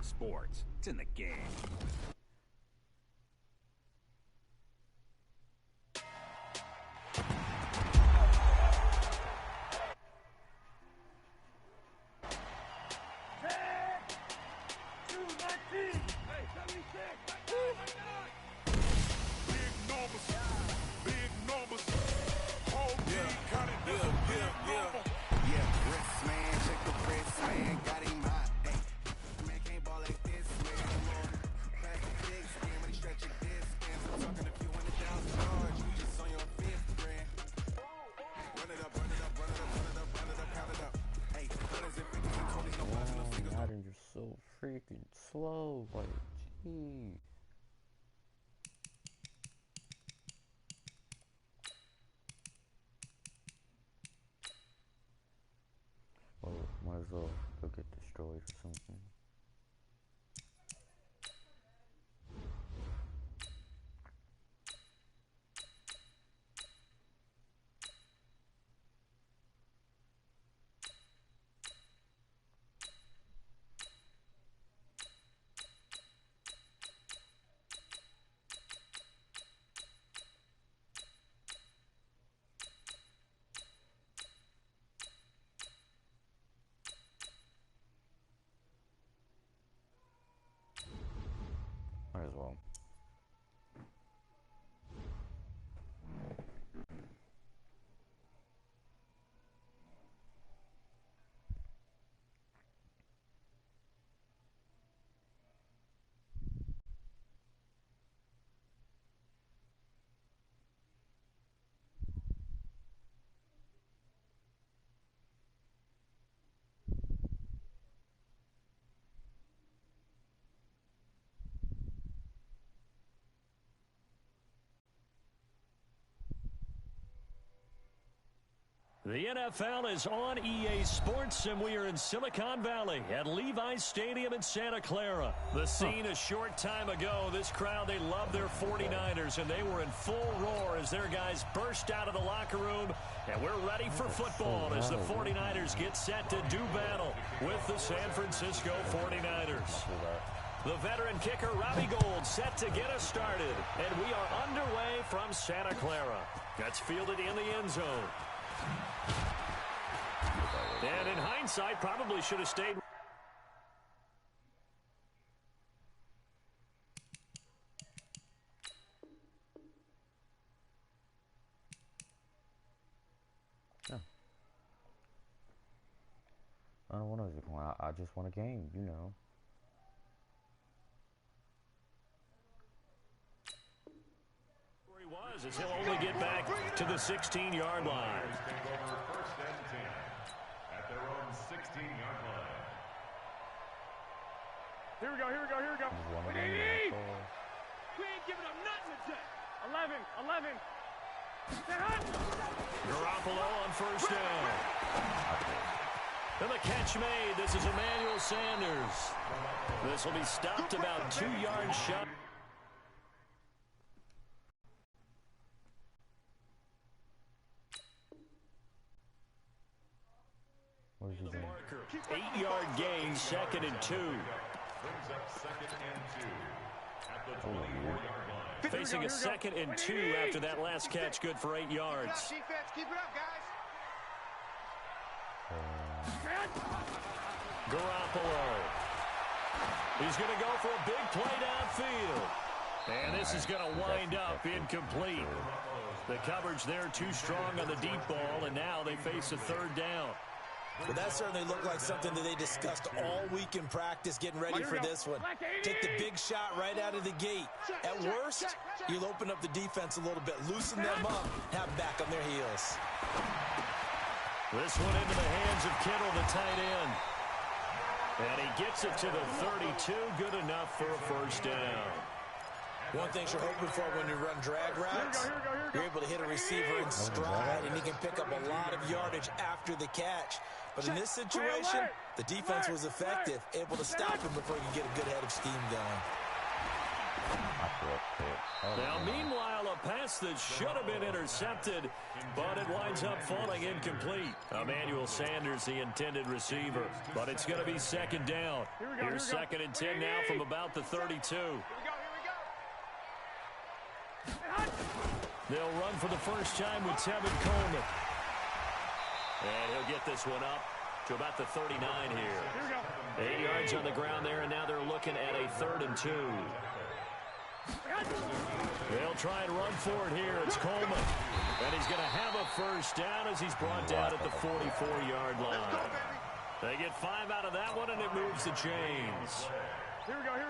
sports. It's in the game. Madden, you're so freaking slow, like, gee. Well, might as well go get destroyed or something. Might as well. The NFL is on EA Sports, and we are in Silicon Valley at Levi's Stadium in Santa Clara. The scene a short time ago, this crowd, they love their 49ers, and they were in full roar as their guys burst out of the locker room. And we're ready for football as the 49ers get set to do battle with the San Francisco 49ers. The veteran kicker, Robbie Gould, set to get us started. And we are underway from Santa Clara. That's fielded in the end zone. And in hindsight, probably should have stayed. No. I don't want to. I just want a game, you know. Where he was, as he'll only get back to the 16-yard line. At their own 16-yard line. Here we go, here we go, here we go. We ain't giving up nothing today. 11. Garoppolo on first down. And the catch made. This is Emmanuel Sanders. This will be stopped about 2 yards shy. What is he doing? 8-yard gain, 2nd and 2. Brings up 2nd and 2 at the 24-yard line. Facing a 2nd and 2 after that last catch, good for 8 yards. Keep it up, guys. Garoppolo. He's going to go for a big play downfield. And this is going to wind up incomplete. The coverage there too strong on the deep ball, and now they face a 3rd down. Well, that certainly looked like something that they discussed all week in practice, getting ready for this one. Take the big shot right out of the gate. At worst, you'll open up the defense a little bit, loosen them up, have them back on their heels. This one into the hands of Kittle, the tight end. And he gets it to the 32, good enough for a 1st down. One thing you're hoping for when you run drag routes, you're able to hit a receiver in stride, and he can pick up a lot of yardage after the catch. But in this situation, the defense was effective, able to stop him before he could get a good head of steam going. Now, meanwhile, a pass that should have been intercepted, but it winds up falling incomplete. Emmanuel Sanders, the intended receiver, but it's going to be second down. Here's second and 10 now from about the 32. They'll run for the first time with Tevin Coleman. And he'll get this one up to about the 39 here. 8 yards on the ground there, and now they're looking at a 3rd and 2. They'll try and run for it here. It's Coleman. And he's going to have a first down as he's brought down at the 44-yard line. They get 5 out of that one, and it moves the chains.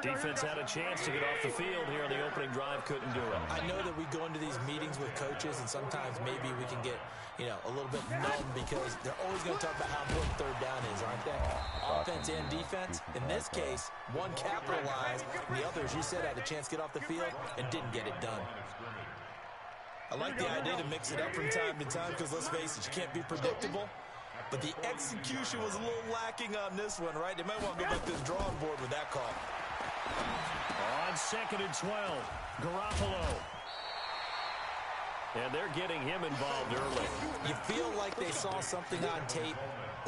Defense had a chance to get off the field here on the opening drive, couldn't do it. I know that we go into these meetings with coaches, and sometimes maybe we can get, a little bit numb because they're always going to talk about how important 3rd down is, aren't they? Offense and defense. In this case, one capitalized, and the other, as you said, had a chance to get off the field and didn't get it done. I like the idea to mix it up from time to time because, let's face it, you can't be predictable. But the execution was a little lacking on this one, right? They might want to go back to the drawing board with that call. On 2nd and 12, Garoppolo. And they're getting him involved early. You feel like they saw something on tape,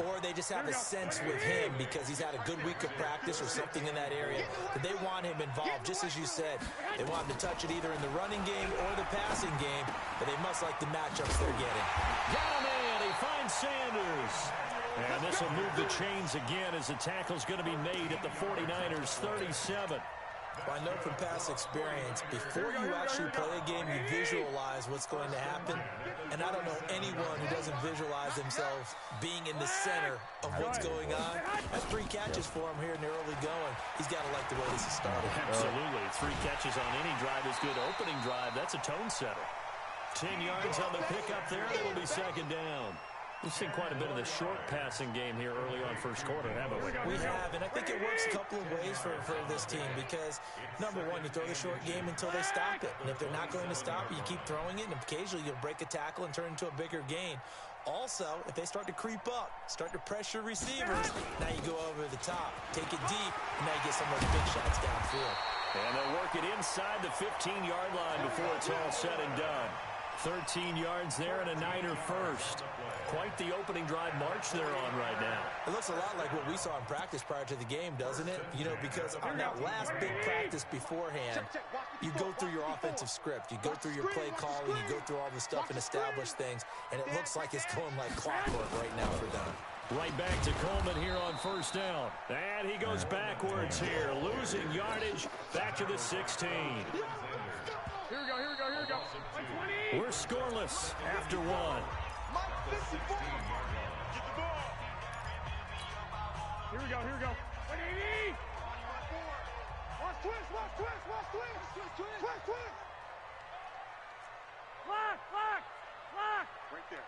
or they just have a sense with him because he's had a good week of practice or something in that area that they want him involved, just as you said. They want him to touch it either in the running game or the passing game, but they must like the matchups they're getting. Got him in. He finds Sanders. And this will move the chains again as the tackle's going to be made at the 49ers 37. Well, I know from past experience, before you actually play a game, you visualize what's going to happen. And I don't know anyone who doesn't visualize themselves being in the center of what's going on. That's 3 catches for him here in the early going. He's got to like the way this is started. Absolutely. 3 catches on any drive is good. Opening drive, that's a tone setter. 10 yards on the pickup there, and it'll be second down. We've seen quite a bit of the short passing game here early on first quarter, haven't we? We have, and I think it works a couple of ways for this team because, number one, you throw the short game until they stop it. And if they're not going to stop it, you keep throwing it, and occasionally you'll break a tackle and turn it into a bigger gain. Also, if they start to creep up, start to pressure receivers, now you go over the top, take it deep, and now you get some of those big shots downfield. And they'll work it inside the 15-yard line before it's all said and done. 13 yards there and a Niner first. Quite the opening drive march they're on right now. It looks a lot like what we saw in practice prior to the game, doesn't it? Because on that last big practice beforehand, you go through your offensive script. You go through your play calling. You go through all the stuff and establish things. And it looks like it's going like clockwork right now for them. Right back to Coleman here on first down. And he goes backwards here, losing yardage back to the 16. Here we go. We're scoreless after 1. Here we go. 180. Watch twist. Lock. Right there.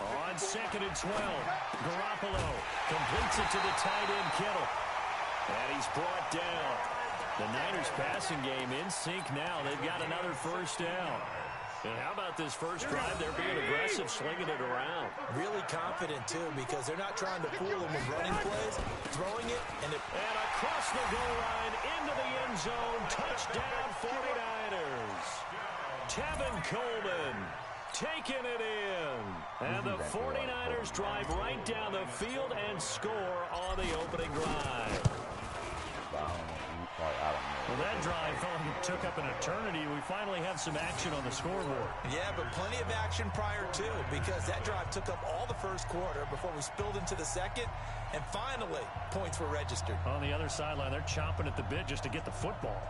On 2nd and 12, Garoppolo completes it to the tight end Kittle. And he's brought down. The Niners passing game in sync now. They've got another first down. And how about this first drive? They're being aggressive, slinging it around. Really confident, too, because they're not trying to fool them with running plays. Throwing it, and across the goal line, into the end zone. Touchdown, 49ers. Tevin Coleman taking it in. And the 49ers drive right down the field and score on the opening drive. Well, that drive took up an eternity. We finally have some action on the scoreboard. Yeah, but plenty of action prior to, because that drive took up all the first quarter before we spilled into the second, and finally, points were registered. On the other sideline, they're chomping at the bit just to get the football.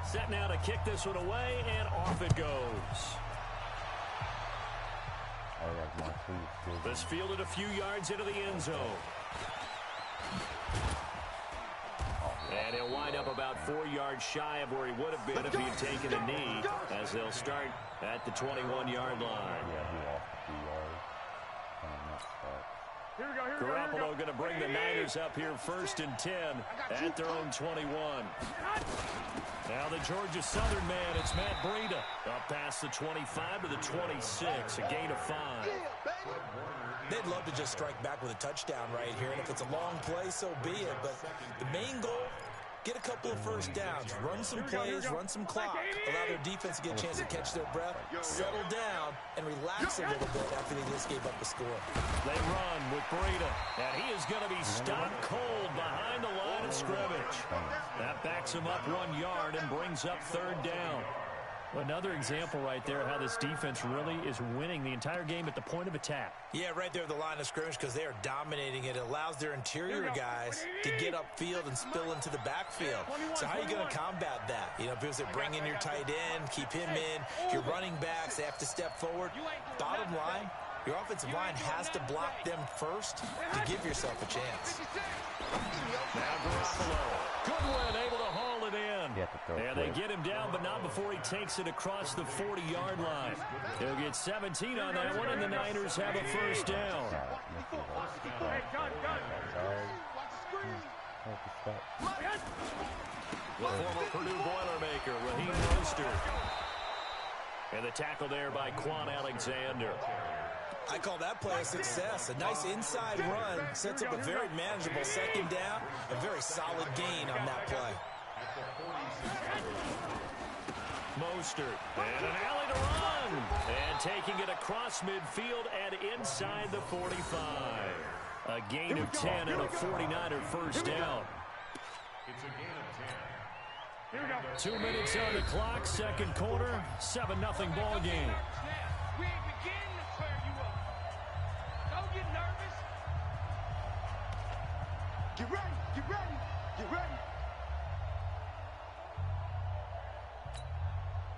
Set now to kick this one away, and off it goes. This fielded a few yards into the end zone. And he'll wind up about 4 yards shy of where he would have been if he had taken a knee, as they'll start at the 21-yard line. Garoppolo going to bring the Niners up here 1st and 10 at their own 21. Now the Georgia Southern man, it's Matt Breida. A pass across the 25 to the 26, a gain of 5. They'd love to just strike back with a touchdown right here, and if it's a long play, so be it. But the main goal, get a couple of first downs, run some plays, run some clock, allow their defense to get a chance to catch their breath, settle down, and relax a little bit after they just gave up the score. They run with Breida, and he is going to be stopped cold behind the line of scrimmage. That backs him up 1 yard and brings up third down. Another example right there how this defense really is winning the entire game at the point of attack. Yeah, right there at the line of scrimmage because they are dominating it. It allows their interior guys to get upfield and spill into the backfield. So how are you going to combat that? You know, because they bring in your tight end, keep him in, your running backs, they have to step forward. Bottom line, your offensive line has to block them first to give yourself a chance. Now Garoppolo. Goodwin able to haul it in. And they get him down, but not before he takes it across the 40-yard line. He'll get 17 on that one, and the Niners have a first down. The former Purdue Boilermaker, Raheem Mostert. And the tackle there by Quan Alexander. I call that play a success. A nice inside run sets up a very manageable second down. A very solid gain on that play. Mostert, and an alley to run. And taking it across midfield and inside the 45. A gain of 10 and a 49er first down. It's a gain of 10. Here we go. 2 minutes on the clock, second quarter, 7-0 ball game. We ain't beginning to clear you up. Don't get nervous. Get ready, get ready, get ready.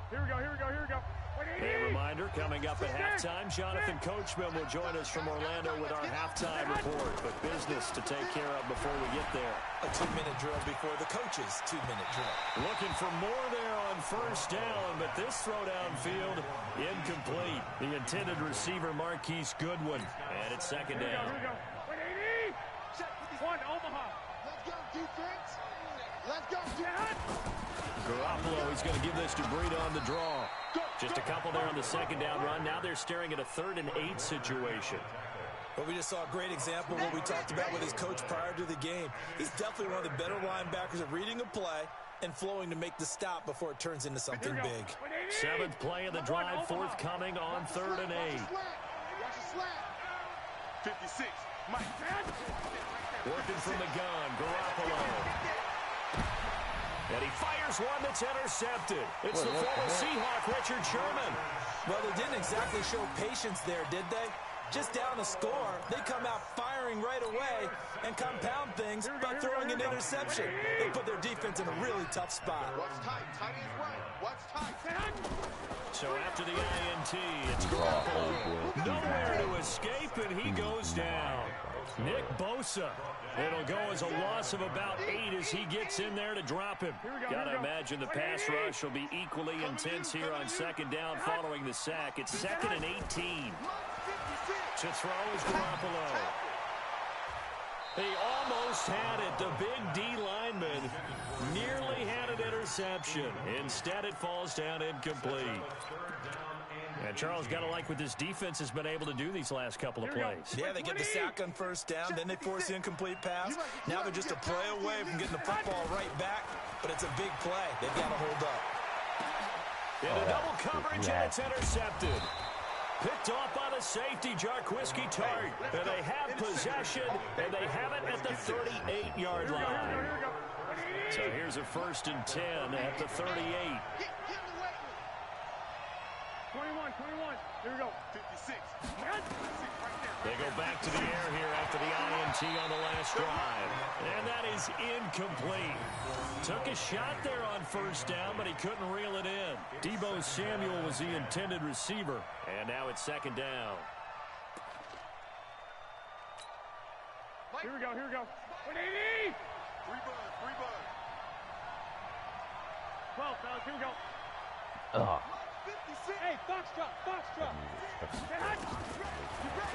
Here we go, here we go, here we go. A reminder, coming up at halftime, Jonathan Coachman will join us from Orlando with our halftime report. But business to take care of before we get there. A 2-minute drill before the coach's 2-minute drill. Looking for more there on first down, but this throw downfield incomplete. The intended receiver, Marquise Goodwin. And it's second down. Here we go. 180. One, Omaha. Let's go, defense. Let's go, defense. Garoppolo, he's going to give this to Breida on the draw. Just a couple there on the second down run. Now they're staring at a 3rd and 8 situation. Well, we just saw a great example of what we talked about with his coach prior to the game. He's definitely one of the better linebackers at reading a play and flowing to make the stop before it turns into something big. 7th play of the drive, forthcoming on 3rd and 8. 56. Mike. Working from the gun, Garoppolo. And he fires one that's intercepted. It's the former Seahawk, Richard Sherman. Well, they didn't exactly show patience there, did they? Just down a score, they come out firing right away and compound things by throwing an interception. They put their defense in a really tough spot. What's tight? Tight is right. What's tight? So after the INT, it's Garoppolo. Nowhere to escape, and he goes down. Nick Bosa. It'll go as a loss of about 8 as he gets in there to drop him. Gotta imagine the pass rush will be equally intense here on second down following the sack. It's 2nd and 18. To throw is Garoppolo. He almost had it. The big D lineman nearly had an interception. Instead, it falls down incomplete. And Charles, got to like what this defense has been able to do these last couple of plays. Yeah, they get the sack on first down, then they force the incomplete pass. Now they're just a play away from getting the football right back, but it's a big play. They've got to hold up. Into double coverage, and it's intercepted. Picked off by the safety, Jarquiski Tart. And they have possession, and they have it at the 38-yard line. So here's a 1st and 10 at the 38. 21. Here we go. 56. They go back to the air here after the INT on the last drive. And that is incomplete. Took a shot there on first down, but he couldn't reel it in. Deebo Samuel was the intended receiver. And now it's second down. Here we go. 180. Free bud. 12, fellas. Here we go. Hey, box drop.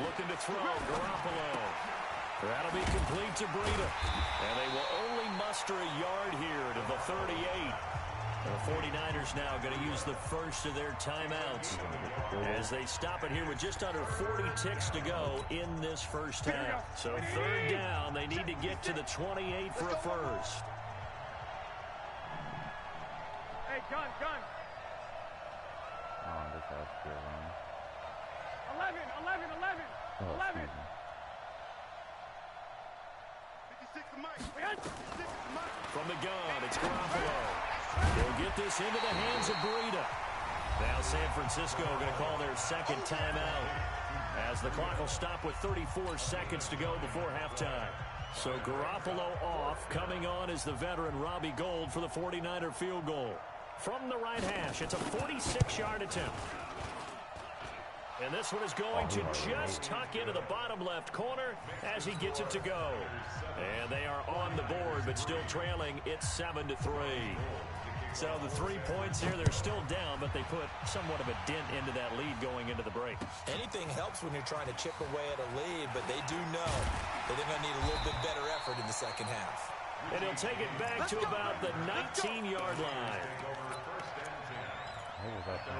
Looking to throw, Garoppolo. That'll be complete to Breida. And they will only muster a yard here to the 38. The 49ers now going to use the first of their timeouts as they stop it here with just under 40 ticks to go in this first half. So third down, they need to get to the 28 for a first. Hey, gun. Oh, this has to be a run. 11. Oh, 11. excuse me. From the gun, it's Garoppolo. They'll get this into the hands of Breida. Now San Francisco going to call their second timeout as the clock will stop with 34 seconds to go before halftime. So Garoppolo off. Coming on is the veteran Robbie Gould for the 49er field goal. From the right hash, it's a 46-yard attempt. And this one is going to just tuck into the bottom left corner as he gets it to go. And they are on the board, but still trailing. It's 7-3. So the 3 points here, they're still down, but they put somewhat of a dent into that lead going into the break. Anything helps when you're trying to chip away at a lead, but they do know that they're going to need a little bit better effort in the second half. And he'll take it back to about the 19-yard line. What was that thing?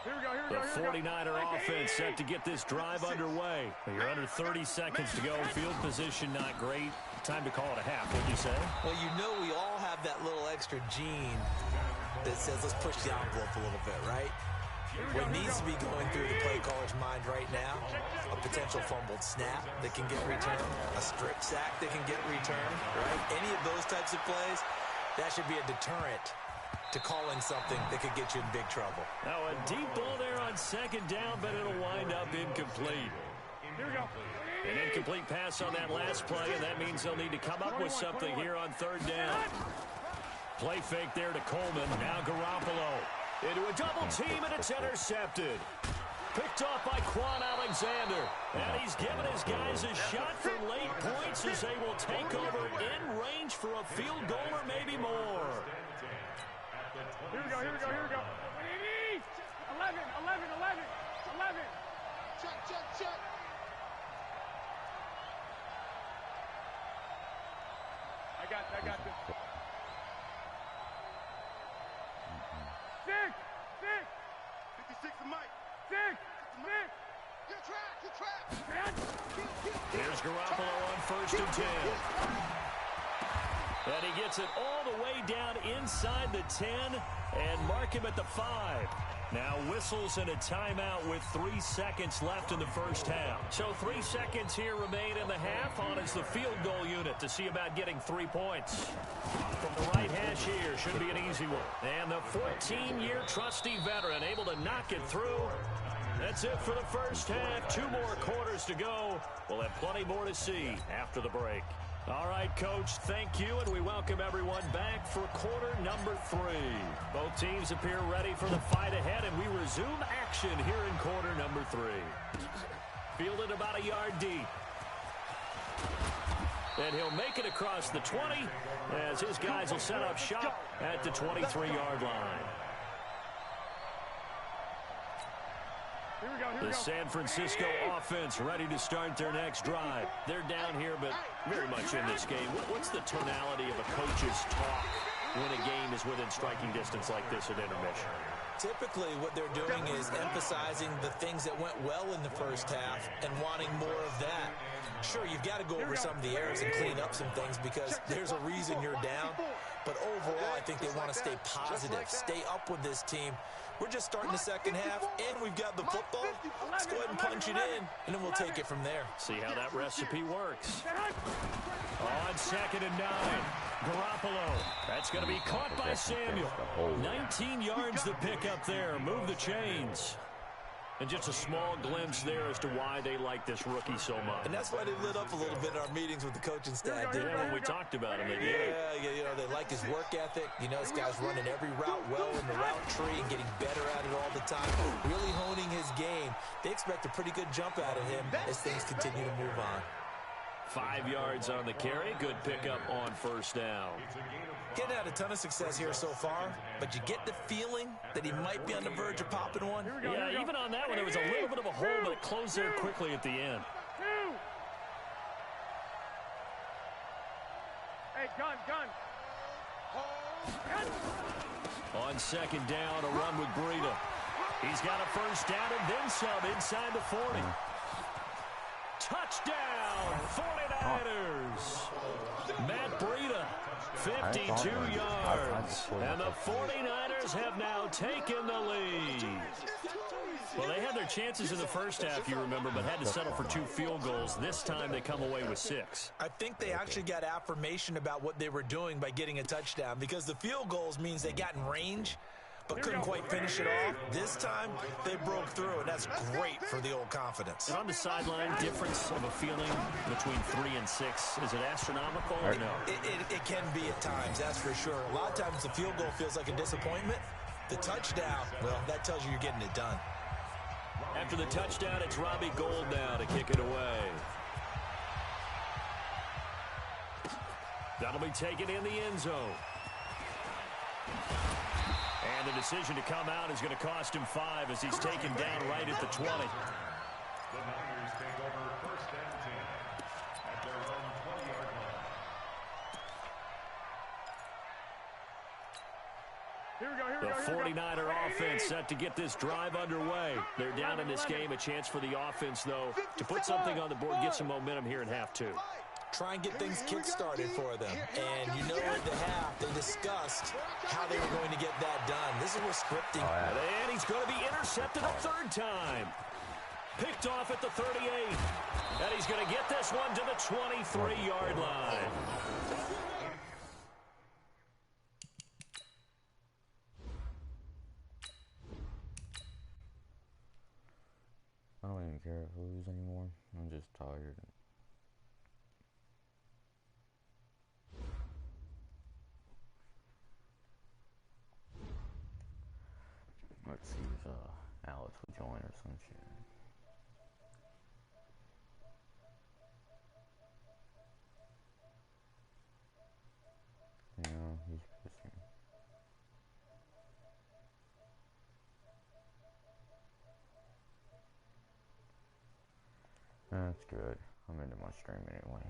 Here we go. The 49er offense set to get this drive underway. You're under 30 seconds to go. Field position not great. Time to call it a half, wouldn't you say? Well, you know we all have that little extra gene that says let's push the envelope a little bit, right? What needs to be going through the play caller's mind right now, a potential fumbled snap that can get returned, a strip sack that can get returned, right? Any of those types of plays, that should be a deterrent to calling something that could get you in big trouble. Now a deep ball there on second down, but it'll wind up incomplete. Here we go. An incomplete pass on that last play, and that means they'll need to come up with something here on third down. Play fake there to Coleman. Now Garoppolo into a double team, and it's intercepted. Picked off by Quan Alexander. And he's given his guys a shot for late points as they will take over in range for a field goal or maybe more. Here we go. 11. Check. I got this. 6. 56 to Mike. 6. You're trapped. Here's Garoppolo on first and 10. And he gets it all the way down inside the 10 and mark him at the 5. Now whistles and a timeout with 3 seconds left in the first half. So 3 seconds here remain in the half. On is the field goal unit to see about getting 3 points. From the right hash here, should be an easy one. And the 14-year trusty veteran able to knock it through. That's it for the first half. 2 more quarters to go. We'll have plenty more to see after the break. All right, Coach, thank you, and we welcome everyone back for quarter number 3. Both teams appear ready for the fight ahead, and we resume action here in quarter number 3. Fielded about a yard deep. And he'll make it across the 20 as his guys will set up shop at the 23-yard line. The San Francisco offense ready to start their next drive. They're down here, but very much in this game. What's the tonality of a coach's talk when a game is within striking distance like this at intermission? Typically, what they're doing is emphasizing the things that went well in the first half and wanting more of that. Sure, you've got to go over some of the errors and clean up some things because there's a reason you're down. But overall, I think they want to stay positive, stay up with this team. We're just starting the second half, and we've got the football. Let's go ahead and punch it in, and then we'll take it from there. See how that recipe works. On second and 9, Garoppolo. That's going to be caught by Samuel. 19 yards to pick up there. Move the chains. And just a small glimpse there as to why they like this rookie so much. And that's why they lit up a little bit in our meetings with the coaching staff. Yeah, when we talked about him, they did. Yeah, you know, they like his work ethic. You know, this guy's running every route well in the route tree and getting better at it all the time. Really honing his game. They expect a pretty good jump out of him as things continue to move on. 5 yards on the carry. Good pickup on first down. Getting had a ton of success here so far, but you get the feeling that he might be on the verge of popping one. Yeah, even on that one, there was a little bit of a hole, but it closed there quickly at the end. Hey, gun. on second down, a run with Breida. He's got a first down and then some inside the 40. Touchdown, 49ers. Matt Breida, 52 yards. And the 49ers have now taken the lead. Well, they had their chances in the first half, you remember, but had to settle for 2 field goals. This time they come away with 6. I think they actually got affirmation about what they were doing by getting a touchdown, because the field goals means they got in range but couldn't quite finish it off. This time, they broke through, and that's great for the old confidence. And on the sideline, difference of a feeling between 3 and 6, is it astronomical or no? It can be at times, that's for sure. A lot of times the field goal feels like a disappointment. The touchdown, well, that tells you you're getting it done. After the touchdown, it's Robbie Gould now to kick it away. That'll be taken in the end zone. And the decision to come out is going to cost him 5 as he's taken down right at the 20. The Niners take over first and 10 at their own 20-yard line. The 49er offense set to get this drive underway. They're down in this game. A chance for the offense, though, to put something on the board, get some momentum here in half 2. Try and get things kick-started for them. And you know at the half, they discussed how they were going to get that done. This is where scripting. And he's going to be intercepted a 3rd time. Picked off at the 38. And he's going to get this one to the 23-yard line. I don't even care if I lose anymore. I'm just tired. Let's see if Alex will join or some shit. Yeah, he's pissing. That's good. I'm into my stream anyway.